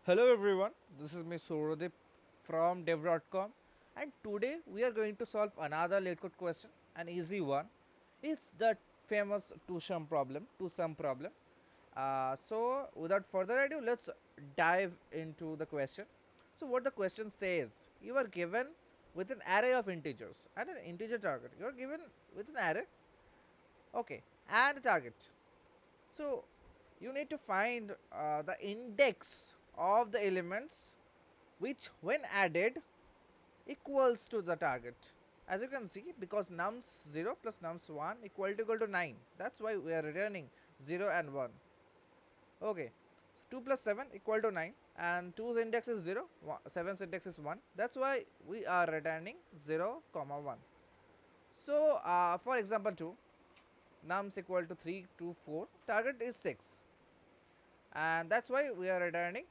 Hello everyone, this is me Surodip from devdotcom, and today we are going to solve another LeetCode question, an easy one. It's the famous two-sum problem. So without further ado, let's dive into the question. So what the question says, you are given with an array of integers and an integer target. You are given with an array, okay, and a target. So you need to find the index of the elements which when added equals to the target. As you can see, because nums 0 plus nums 1 equal to 9, that's why we are returning 0 and 1. Okay, so 2 plus 7 equal to 9, and 2's index is 0, 7's index is 1, that's why we are returning 0 comma 1. So for example 2, nums equal to 3 to 4, target is 6, and that's why we are returning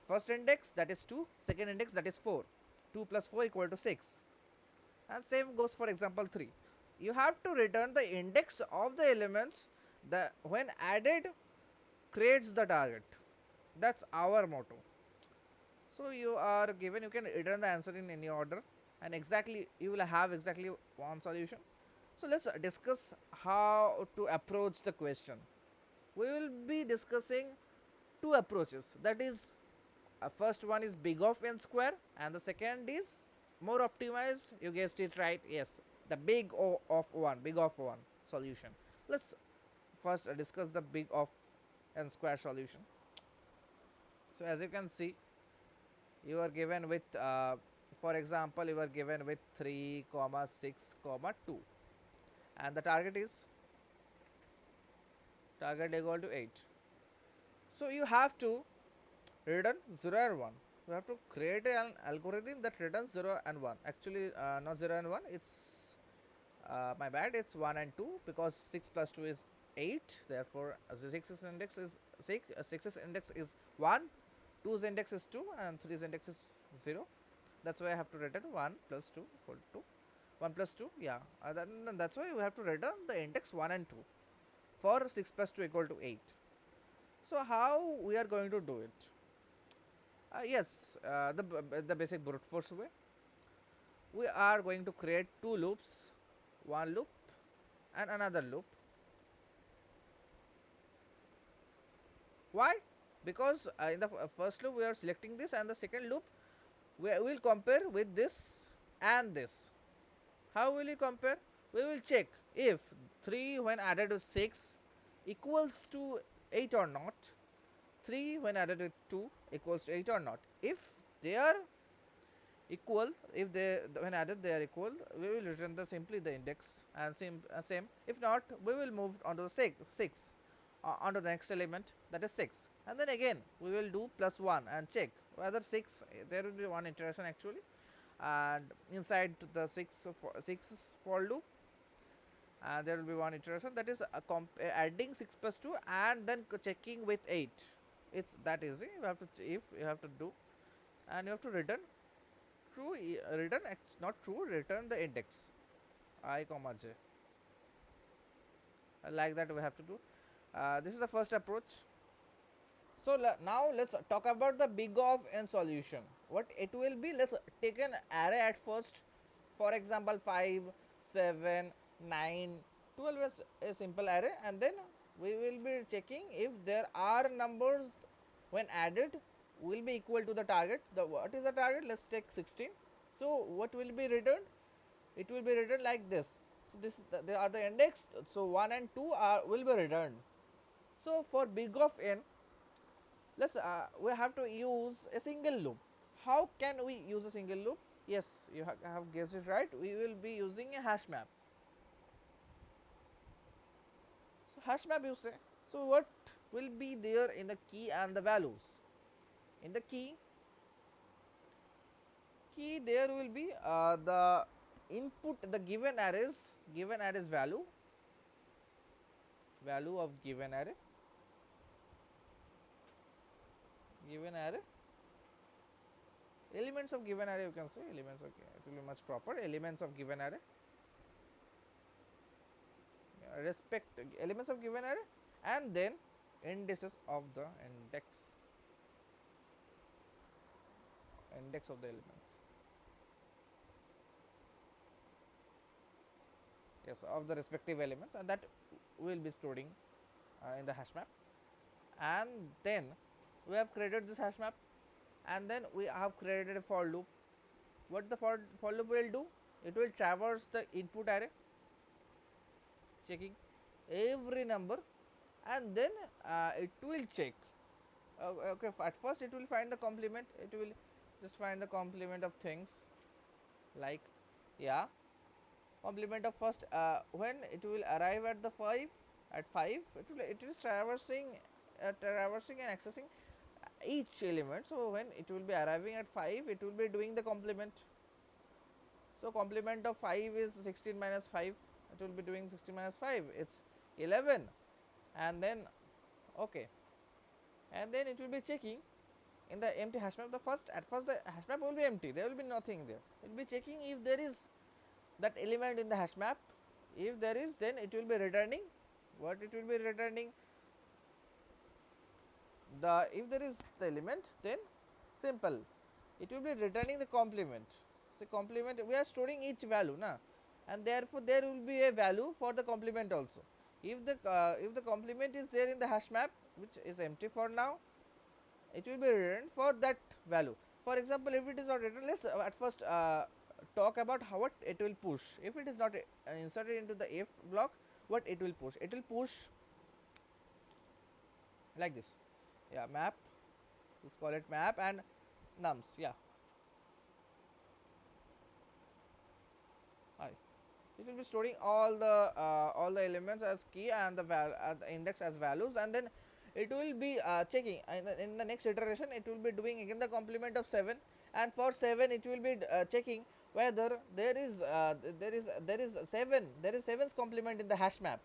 first index, that is 2, second index, that is 4. 2 plus 4 equal to 6, and same goes for example 3. You have to return the index of the elements that when added creates the target. That's our motto. So you are given, you can return the answer in any order, and exactly you will have exactly one solution. So let's discuss how to approach the question. We will be discussing two approaches, that is first one is big of n square, and the second is more optimized. You guessed it right, yes, the big of 1 solution. Let's first discuss the big of n square solution. So as you can see, you are given with for example you are given with 3 comma 6 comma 2, and the target equal to 8. So you have to return 0 and 1. You have to create an algorithm that returns 0 and 1. Actually not 0 and 1, it's my bad, it's 1 and 2, because 6 plus 2 is 8, therefore the 6's index is 6, 6's index is 1, 2's index is 2, and 3's index is 0. That's why I have to return 1 plus 2 equal to 1 plus 2, yeah, then that's why we have to return the index 1 and 2 for 6 plus 2 equal to 8. So how we are going to do it? Yes, the basic brute force way. We are going to create two loops, one loop and another loop. Why? Because in the first loop we are selecting this, and the second loop we will compare with this and this. How will you compare? We will check if 3 when added with 6 equals to 8 or not, 3 when added with 2 equals to 8 or not. If they are equal, if they when added they are equal, we will return the simply the index, and same. If not, we will move on to the 6 onto the next element, that is 6, and then again we will do plus 1 and check whether 6, there will be one iteration actually, and inside the 6 for loop, and there will be one iteration, that is adding 6 plus 2 and then checking with 8. It's that easy. You have to if you have to do, and you have to return true, not true, return the index I comma j, like that we have to do. This is the first approach. So now let's talk about the big of n solution. What it will be, let's take an array at first. For example 5, 7, 9, 12 is a simple array, and then we will be checking if there are numbers when added will be equal to the target. What is the target? Let's take 16. So what will be returned? It will be returned like this. So this is they are the index, so 1 and 2 are will be returned. So for big of n, let's we have to use a single loop. How can we use a single loop? Yes, you have guessed it right, we will be using a hash map. So hash map you say, so what will be there in the key and the values? In the key there will be the input, the given arrays value of given array, elements of given array, you can say elements of, it will be much proper, elements of given array, respect elements of given array, and then indices of the index. index of the elements. Yes, of the respective elements, and that we will be storing in the hash map. And then we have created this hash map, and then we have created a for loop. What the for loop will do? It will traverse the input array, checking every number, and then it will check. Okay, at first it will find the complement. It will just find the complement of things like, yeah, complement of first, when it will arrive at the 5, at 5 it is traversing and accessing each element. So when it will be arriving at 5, it will be doing the complement. So complement of 5 is 16 minus 5, it will be doing 16 minus 5, it's 11. And then, okay, and then it will be checking in the empty hash map. The first, at first the hash map will be empty, there will be nothing there. It will be checking if there is that element in the hash map. If there is, then it will be returning what it will be returning. The if there is the element, then simple, it will be returning the complement. So complement, we are storing each value na, and therefore there will be a value for the complement also. If the complement is there in the hash map, which is empty for now, it will be returned for that value. For example, if it is not written, let's at first talk about how what it will push. If it is not inserted into the if block, what it will push? It will push like this. Yeah, map. Let's call it map and nums. Yeah, hi. It will be storing all the elements as key and the index as values, and then it will be checking in the next iteration. It will be doing again the complement of 7, and for 7 it will be checking whether there is 7, there is 7's complement in the hash map.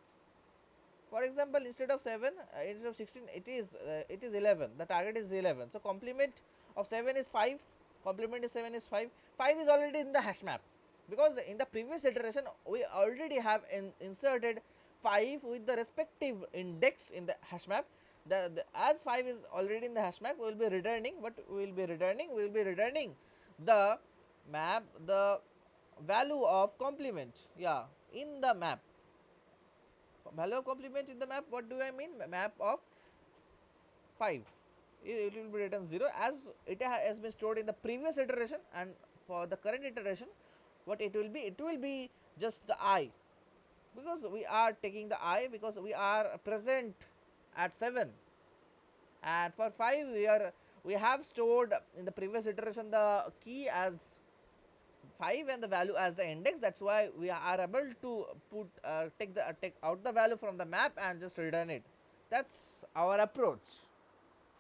For example, instead of 7, instead of 16, it is 11. The target is 11. So complement of 7 is 5. Complement is 7 is 5. 5 is already in the hash map, because in the previous iteration we already have inserted 5 with the respective index in the hash map. As 5 is already in the hash map, we will be returning what we will be returning. We will be returning the map, the value of complement. Yeah, in the map. Value of complement in the map, what do I mean? Map of 5, it will be written 0, as it has been stored in the previous iteration. And for the current iteration, what it will be just the I, because we are taking the I because we are present at 7. And for 5, we have stored in the previous iteration the key as 5 and the value as the index. That's why we are able to put take out the value from the map and just return it. That's our approach.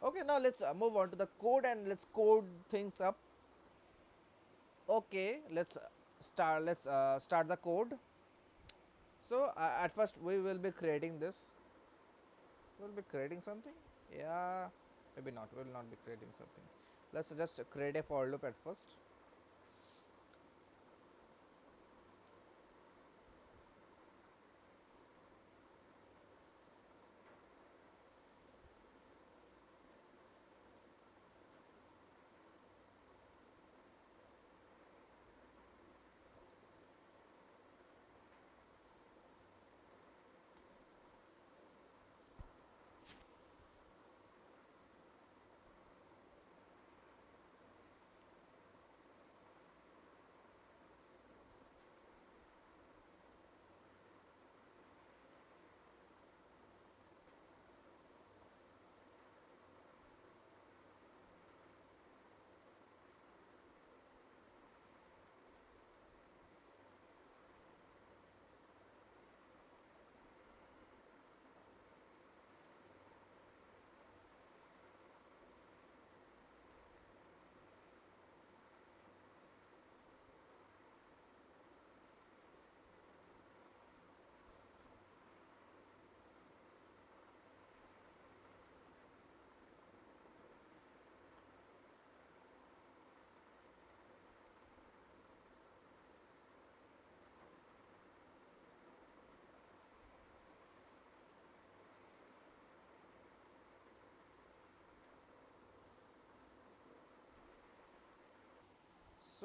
Okay, now let's move on to the code and let's code things up. Okay, let's start the code. So at first we will be creating this. We'll be creating something. Yeah, maybe not. We will not be creating something. Let's just create a for loop at first.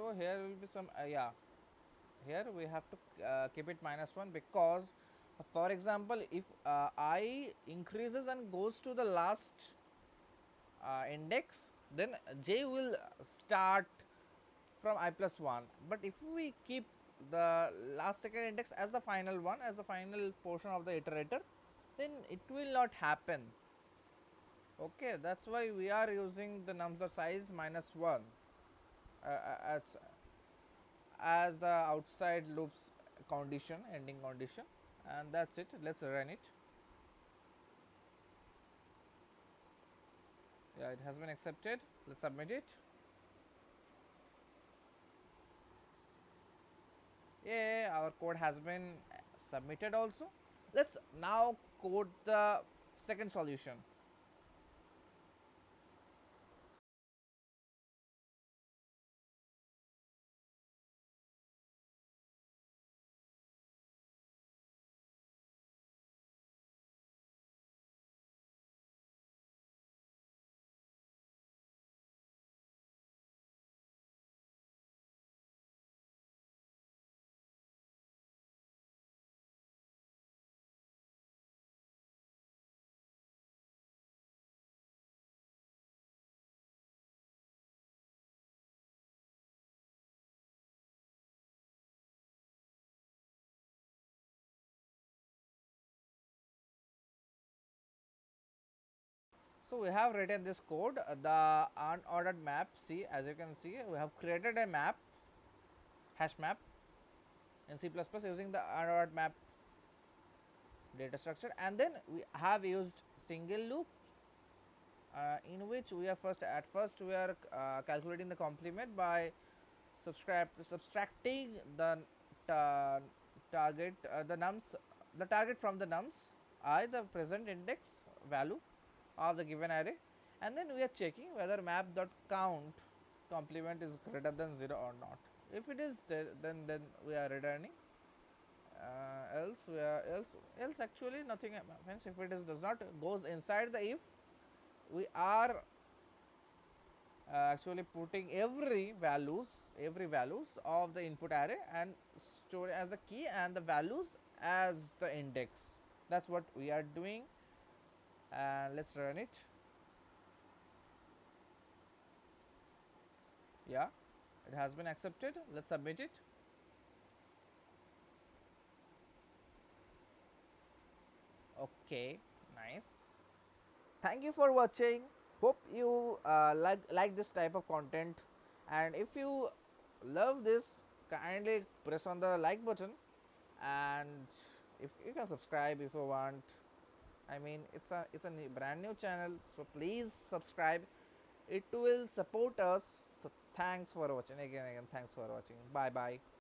So here will be some yeah, here we have to keep it -1 because for example if I increases and goes to the last index, then j will start from I plus 1. But if we keep the last second index as the final one, as the final portion of the iterator, then it will not happen. Okay, that's why we are using the number size -1 as the outside loops condition, ending condition, and that's it. Let's run it. Yeah, it has been accepted. Let's submit it. Yeah, our code has been submitted also. Let's now code the second solution. So we have written this code, the unordered map. See, as you can see, we have created a map, hash map in C++ using the unordered map data structure, and then we have used single loop in which we are first we are calculating the complement by subtracting the ta- target the target from the nums I, the present index value of the given array, and then we are checking whether map.count complement is greater than 0 or not. If it is there, then we are returning, else we are else actually nothing happens. If it is does not goes inside the if, we are actually putting every values of the input array and store as a key and the values as the index. That's what we are doing, and let's run it. Yeah, it has been accepted. Let's submit it. Okay, nice. Thank you for watching. Hope you like this type of content, and if you love this, kindly press on the like button, and if you can subscribe if you want. I mean, it's a brand new channel, so please subscribe. It will support us. So thanks for watching again. Thanks for watching. Bye bye.